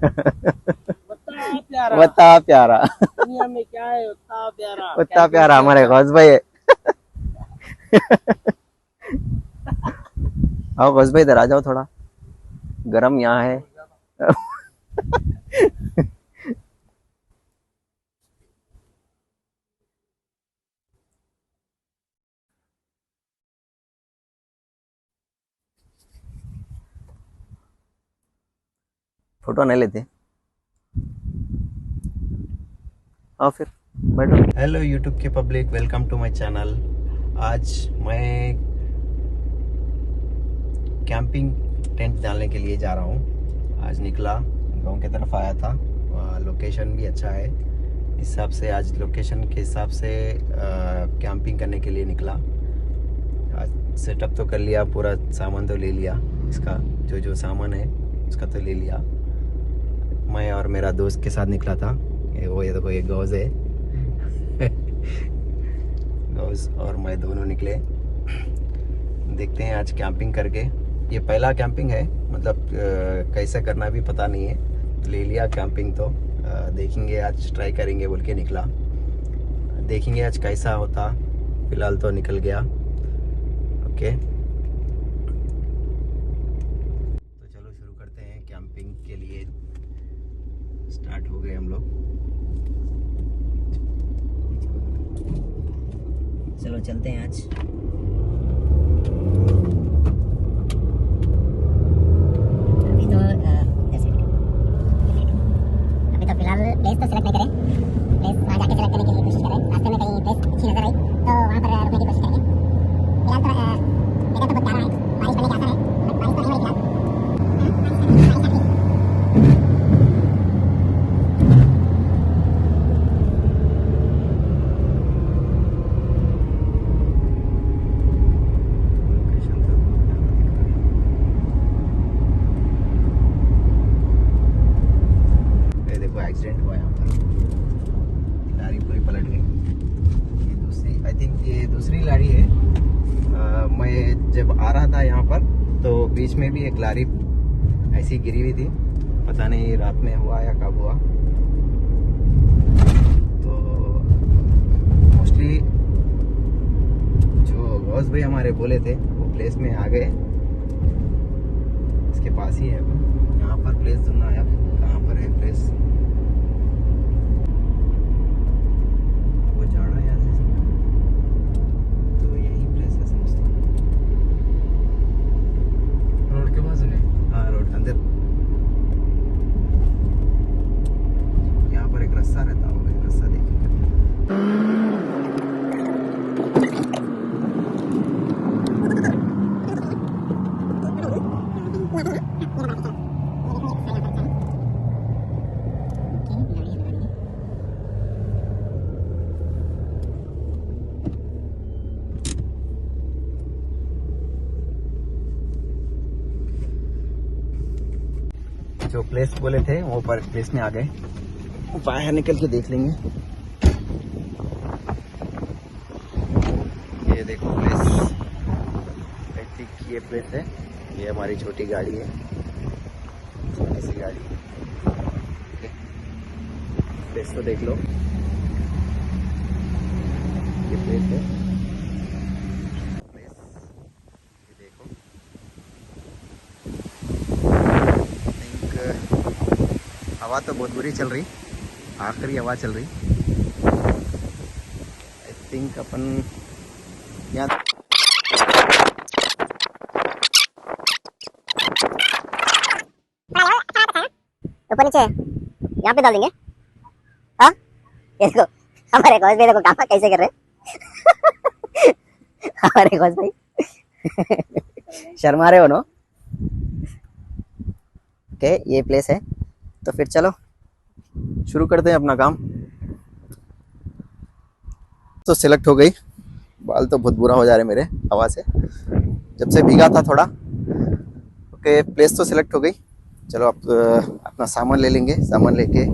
प्यारा बता प्यारा, दुनिया में क्या है उतना प्यारा, बता प्यारा हमारे गौस भाई है। आओ गौस भाई इधर आ जाओ, थोड़ा गरम यहाँ है। फोटो नहीं लेते, आओ फिर बैठो। हेलो यूट्यूब के public, welcome to my channel. आज मैं कैंपिंग टेंट डालने के लिए जा रहा हूँ। आज निकला, गांव की तरफ आया था, लोकेशन भी अच्छा है, इस हिसाब से आज लोकेशन के हिसाब से कैंपिंग करने के लिए निकला। आज सेटअप तो कर लिया, पूरा सामान तो ले लिया, इसका जो जो सामान है उसका तो ले लिया। मैं और मेरा दोस्त के साथ निकला था। ये देखो, ये गौज है। गौज और मैं दोनों निकले। देखते हैं आज कैंपिंग करके, ये पहला कैंपिंग है, मतलब कैसे करना भी पता नहीं है, ले लिया कैंपिंग तो देखेंगे, आज ट्राई करेंगे बोल के निकला। देखेंगे आज कैसा होता, फिलहाल तो निकल गया। ओके, तो चलो शुरू करते हैं कैंपिंग के लिए। स्टार्ट हो गए हम लोग, चलो चलते हैं आज। अभी तो फिलहाल प्लेस तो सेलेक्ट नहीं करें, प्लेस वहाँ जाके सेलेक्ट करने के लिए कोशिश करें। रास्ते में कहीं प्लेस अच्छी नजर आई तो वहाँ पर रुकने की कोशिश करेंगे। फिलहाल तो जगह तो बहुत प्यारा है, बारिश पड़ने का आसार है, बट बारिश तो नहीं हो रही फिलहाल। एक्सीडेंट हुआ यहाँ पर, गाड़ी पूरी पलट गई। ये दूसरी, आई थिंक ये दूसरी गाड़ी है। मैं जब आ रहा था यहाँ पर तो बीच में भी एक लारी ऐसी गिरी हुई थी, पता नहीं रात में हुआ या कब हुआ। तो मोस्टली जो गौस भाई हमारे बोले थे वो प्लेस में आ गए, इसके पास ही है वो। यहाँ पर प्लेस ढूंढना है, अब कहाँ पर है प्लेस। रास्ता रहता होगा, एक रास्ता देखेंगे। जो प्लेस बोले थे वो पर प्लेस में आ गए, बाहर निकल के देख लेंगे। ये देखो प्लेस, आई थिंक ये प्लेस है। ये हमारी छोटी गाड़ी है, छोटी सी गाड़ी। प्लेस तो देख लो, ये प्लेस है। प्लेस ये देखो, आई थिंक हवा तो बहुत बुरी चल रही, आखिरी हवा चल रही। आई थिंक अपन यहाँ ऊपर नीचे यहाँ पे डाल देंगे। हाँ ये देखो हमारे गौस भाई, देखो काम कैसे कर रहे हैं। हमारे गौस भाई शर्मा रहे हो नो। ओके, ये प्लेस है, तो फिर चलो शुरू करते हैं अपना काम। तो सिलेक्ट हो गई, बाल तो बहुत बुरा हो जा रहे मेरे हवा से, जब से भीगा था थोड़ा। ओके, प्लेस तो सिलेक्ट हो गई। चलो अब अपना सामान ले लेंगे, सामान लेके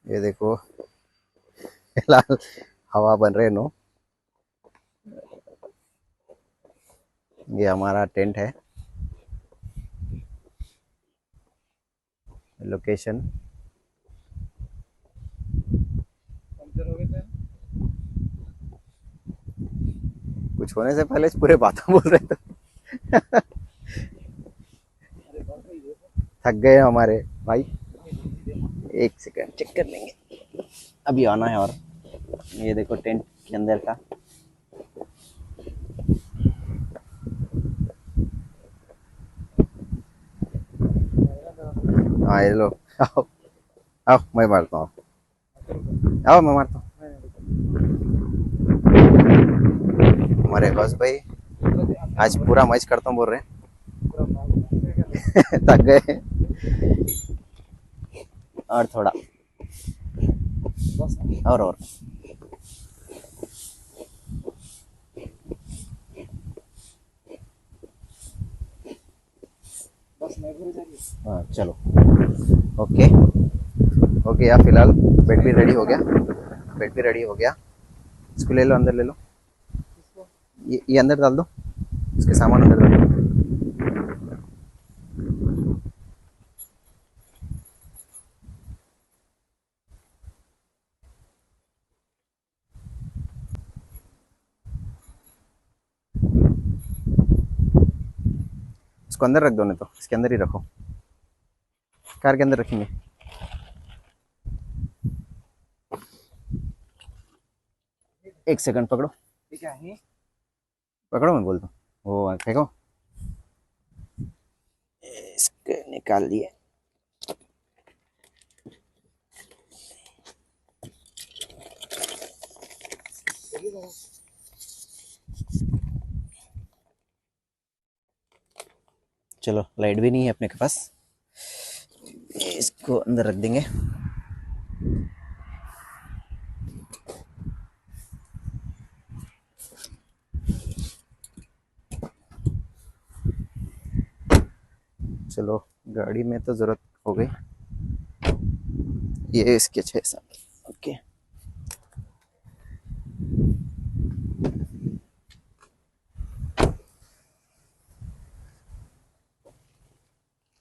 ये देखो फिलहाल हवा बन रहे नो। ये हमारा टेंट है, लोकेशन। कुछ होने से पहले पूरे बातें बोल रहे थे। थक गए हमारे भाई। एक सेकंड चेक कर लेंगे, अभी आना है। और ये देखो टेंट के अंदर का। हाँ ये लो, आओ आओ मैं मारता हूँ, आओ मैं मारता हूँ। हमारे बॉस भाई आज पूरा मैच करता हूँ बोल रहे हैं। थक गए और थोड़ा और हाँ चलो ओके ओके। यार फिलहाल बेड भी रेडी हो गया, बेड भी रेडी हो गया। इसको ले लो, अंदर ले लो, ये अंदर डाल दो, इसके सामान अंदर डाल दो। इसको अंदर रख दो, नहीं तो इसके अंदर ही रखो, कार के अंदर रखेंगे। एक सेकंड पकड़ो, पकड़ो मैं बोलता हूँ। वो फेंको, इसके निकाल दिए। चलो लाइट भी नहीं है अपने के पास, इसको अंदर रख देंगे। चलो गाड़ी में तो जरूरत हो गई। ये इसके 6-7 ओके।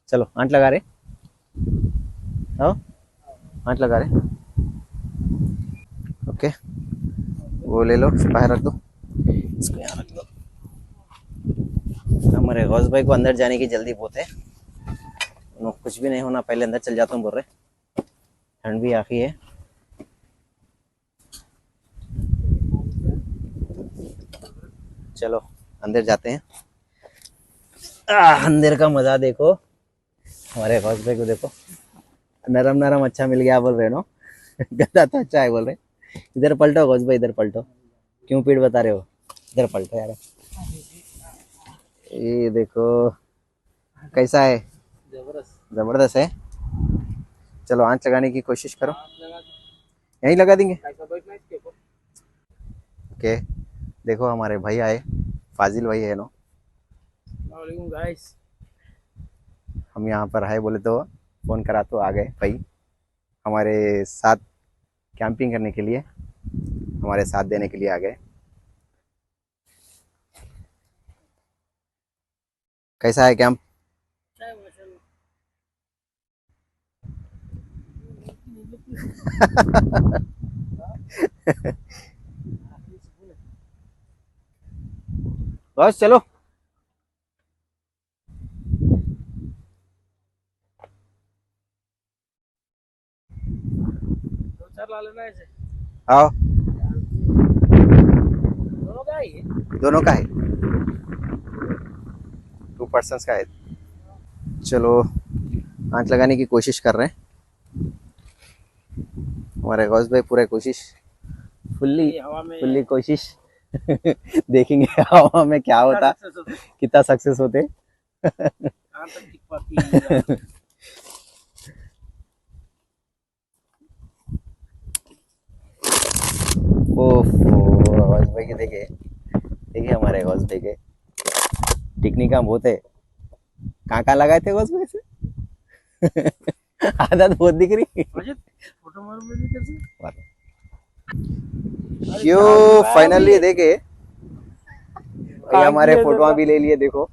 चलो आंट लगा रहे, आओ आंट लगा रहे। ओके वो ले लो, बाहर रख दो, इसको यहाँ रख दो। हमारे गौस भाई को अंदर जाने की जल्दी बहुत है, कुछ भी नहीं होना पहले अंदर चल जाता हूँ बोल रहे। ठंड भी आखी है। चलो अंदर जाते हैं। अंदर का मजा देखो, हमारे गौस भाई को देखो, नरम नरम अच्छा मिल गया बोल रहे नो। गदा तो अच्छा है बोल रहे। इधर पलटो गौस भाई, इधर पलटो, क्यों पीठ बता रहे हो, इधर पलटो यार। ये देखो कैसा है, जबरदस्त है। चलो आंच लगाने की कोशिश करो, यहीं लगा देंगे। ओके देखो हमारे भाई आए, फाजिल भाई है नो। हम यहाँ पर आए बोले तो फोन करा तो आ गए भाई, हमारे साथ कैंपिंग करने के लिए, हमारे साथ देने के लिए आ गए। कैसा है कैंप? बस चलो ला लेना ऐसे। आओ, दोनों का ही है? दोनों का है, 2 पर्सन्स का है। चलो आंच लगाने की कोशिश कर रहे हैं हमारे गौस भाई, पूरे कोशिश फुल्ली फुल्ली कोशिश। देखेंगे हवा में क्या होता, कितना सक्सेस होते। ओफो गौस भाई के देखे, देखिए हमारे गौस भाई के टिकनी का बहुत है। कहाँ लगाए थे गौस भाई से? आदत बहुत दिख रही। फोटो मार मेरी तेरे से। यो फाइनली देखे ये हमारे फोटो भी ले लिए देखो।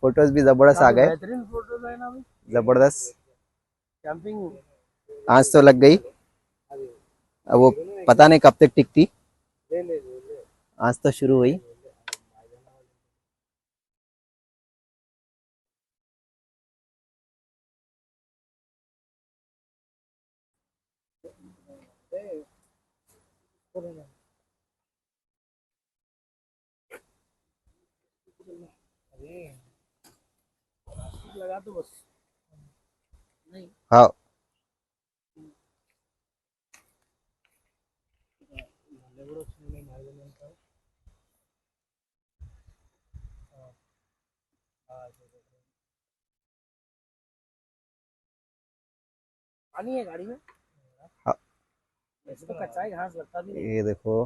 फोटोज भी जबरदस्त आ गए, बेहतरीन फोटो है ना भाई। जबरदस्त। कैंपिंग आज तो लग गई, अब वो पता नहीं कब तक टिकती। ले ले ले ले। आज तो शुरू हुई। लगा तो बस नहीं हाँ पानी है गाड़ी में। हाँ। वैसे तो कच्चा ही घास लगता भी नहीं। ये देखो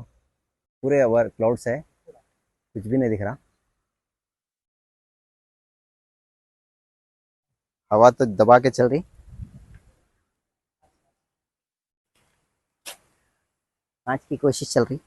पूरे ओवर क्लाउड्स है, कुछ भी नहीं दिख रहा। हवा तो दबा के चल रही। आज की कोशिश चल रही।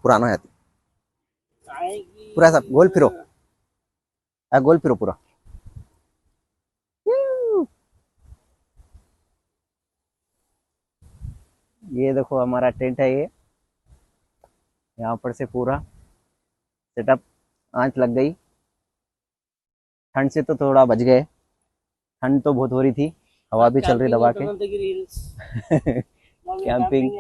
पुराना है आएगी पूरा सब गोल फिरो, गोल फिरो पूरा। ये देखो हमारा टेंट है, ये यहाँ पर से पूरा सेटअप। आंच लग गई, ठंड से तो थोड़ा बच गए। ठंड तो बहुत हो रही थी, हवा भी चल रही दबा के। कैंपिंग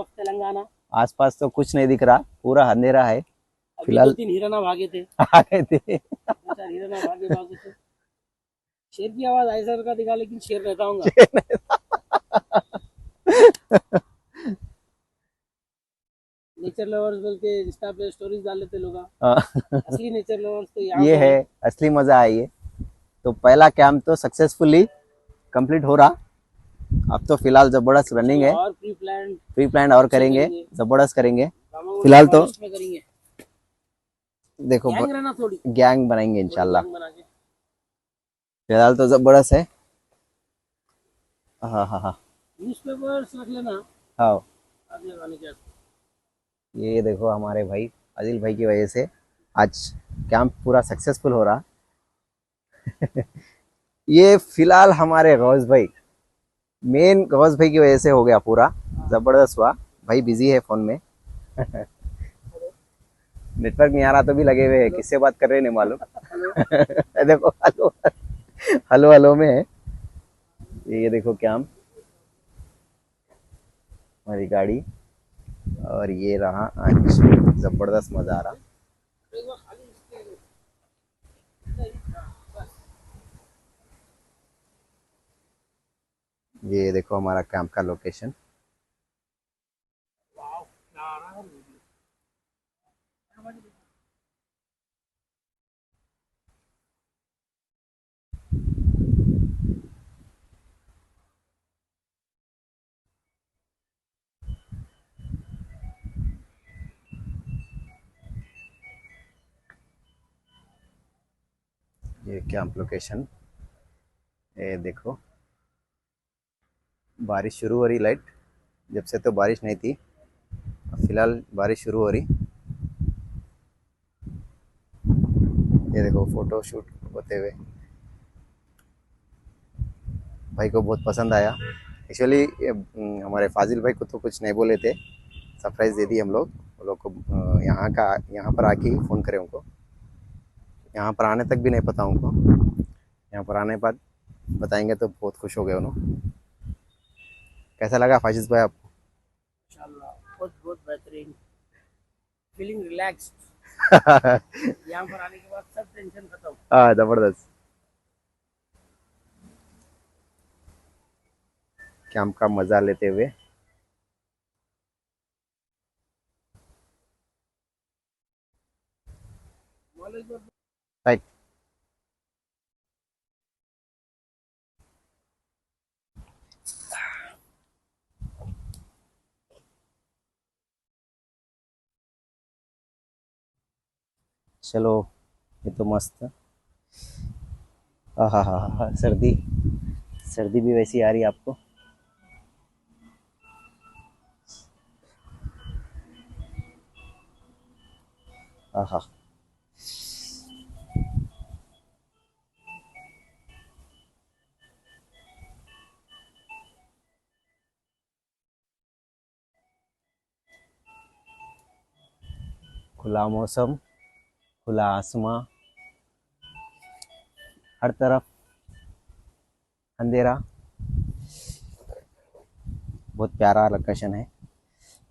तेलंगाना। आसपास तो कुछ नहीं दिख रहा, पूरा अंधेरा है फिलहाल। 2-3 हिरना भागे थे। आ गए थे। हिरना भागे थे। शेर की आवाज ऐसा का दिखा, लेकिन शेर रहता हूँ। नेचर लवर्स बोल के इंस्टा पे स्टोरीज डाल लेते लोग। असली नेचर लवर्स तो यहाँ ये है असली मजा है। ये तो पहला कैंप तो सक्सेसफुली कंप्लीट हो रहा। अब तो फिलहाल जबरदस्त रनिंग है, और प्री प्लान और करेंगे, जबरदस्त करेंगे। फिलहाल तो देखो गैंग बनाएंगे इंशाल्लाह। फिलहाल तो जबरदस्त है। हाँ हाँ हाँ न्यूज़पेपर्स रख लेना। हाँ आगे वाले क्या। ये देखो हमारे भाई आदिल भाई की वजह से आज कैंप पूरा सक्सेसफुल हो रहा। ये फिलहाल हमारे गौस भाई, मेन गौस भाई की वजह से हो गया पूरा, जबरदस्त हुआ। भाई बिजी है फोन में। नेटवर्क नहीं आ रहा तो भी लगे हुए हैं, किससे बात कर रहे हैं नहीं मालूम। देखो हेलो हेलो हेलो में है। ये देखो कैंप, हमारी गाड़ी, और ये रहा आज जबरदस्त मजा आ रहा। ये देखो हमारा कैंप का लोकेशन। ये कैंप लोकेशन, ये देखो बारिश शुरू हो रही। लाइट जब से तो बारिश नहीं थी, फिलहाल बारिश शुरू हो रही। ये देखो फोटो शूट होते हुए भाई को बहुत पसंद आया। एक्चुअली हमारे फाजिल भाई को तो कुछ नहीं बोले थे, सरप्राइज़ दे दी हम लोग। वो लोग को यहाँ पर आके ही फ़ोन करें उनको, यहाँ पर आने तक भी नहीं पता उनको। यहाँ पर आने के बाद बताएंगे तो बहुत खुश हो गए उन्होंने। कैसा लगा फाजिल भाई आपको? माशाल्लाह, बहुत बहुत बेहतरीन, फीलिंग रिलैक्स्ड। यहाँ पर आने के बाद सब टेंशन खत्म। हाँ, ज़बरदस्त। कैंप का मज़ा लेते हुए राइट। चलो, ये तो मस्त है। हाँ हाँ हाँ हाँ, सर्दी सर्दी भी वैसी आ रही है आपको? हाँ हाँ। खुला मौसम, खुला आसमां, हर तरफ अंधेरा। बहुत प्यारा लोकेशन है,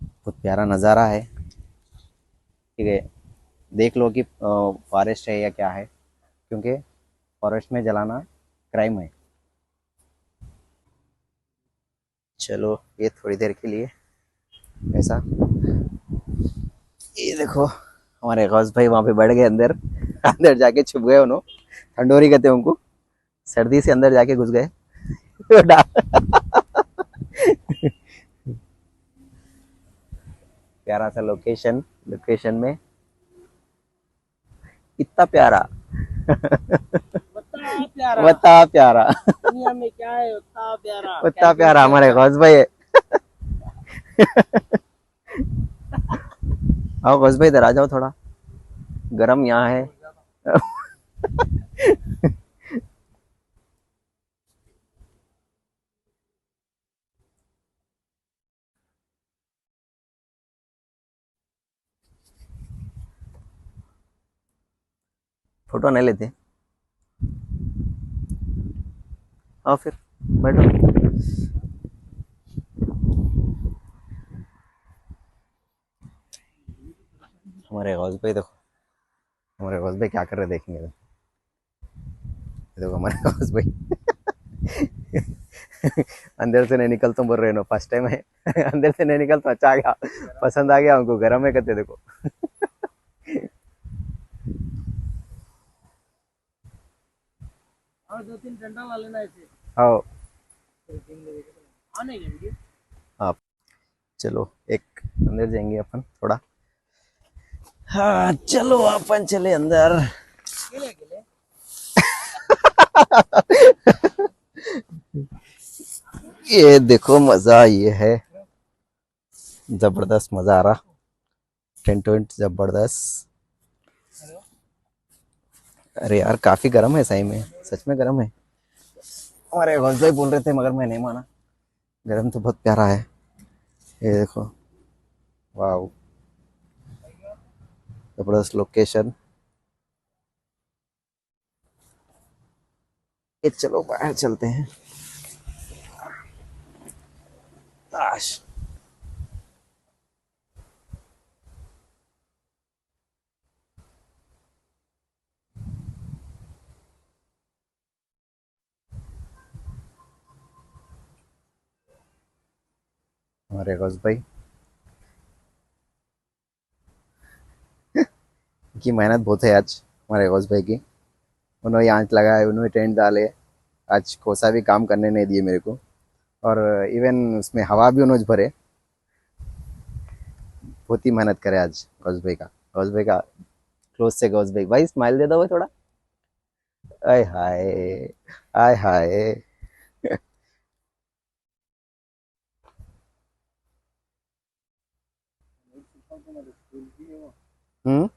बहुत प्यारा नज़ारा है। ठीक है, देख लो कि फॉरेस्ट है या क्या है, क्योंकि फॉरेस्ट में जलाना क्राइम है। चलो, ये थोड़ी देर के लिए ऐसा। ये देखो, हमारे गौस भाई वहाँ पे बैठ गए अंदर। अंदर जाके छुप गए उन्होंने, ठंडोरी कहते हैं उनको, सर्दी से अंदर जाके घुस गए। प्यारा सा लोकेशन, लोकेशन में इतना प्यारा। बता प्यारा, बता प्यारा, दुनिया में क्या है उतना प्यारा, उतना प्यारा हमारे गौस भाई है। आओ गौस भाई, इधर आ जाओ, थोड़ा गरम यहाँ है। फोटो नहीं लेते? आओ फिर, बैठो। हमारे गौस भाई देखो, हमारे गौस भाई क्या कर रहे हैं देखेंगे। देखो हमारे गौस भाई अंदर से नहीं निकल तुम बोल रहे हो, फर्स्ट टाइम है। अंदर से नहीं निकल तो अच्छा आ गया, पसंद आ गया उनको, गरम है कहते देखो। और दो तीन डंडा ला लेना ऐसे। आओ आने के वीडियो आप, चलो एक अंदर जाएंगे अपन थोड़ा। हाँ चलो, अपन चले अंदर। अकेले अकेले। ये देखो मजा ये है, जबरदस्त मजा आ रहा। टेंट वेंट जबरदस्त। अरे यार काफी गर्म है, सही में सच में गर्म है। हमारे गौस भाई बोल रहे थे मगर मैं नहीं माना, गर्म तो बहुत प्यारा है। ये देखो, वाह, जबरदस्त लोकेशन। ये चलो बाहर चलते हैं। ताश, हमारे गौस भाई की मेहनत बहुत है आज, हमारे गौस भाई की। उन्होंने आंच लगाए, उन्होंने टेंट डाले, आज कोसा भी काम करने नहीं दिए मेरे को, और इवन उसमें हवा भी उन्होंने भरे। बहुत ही मेहनत करे आज गौस भाई का। गौस भाई का क्लोज से गौस भाई, भाई स्माइल दे दो भाई थोड़ा। आय हाय, आय हाय। हम्म,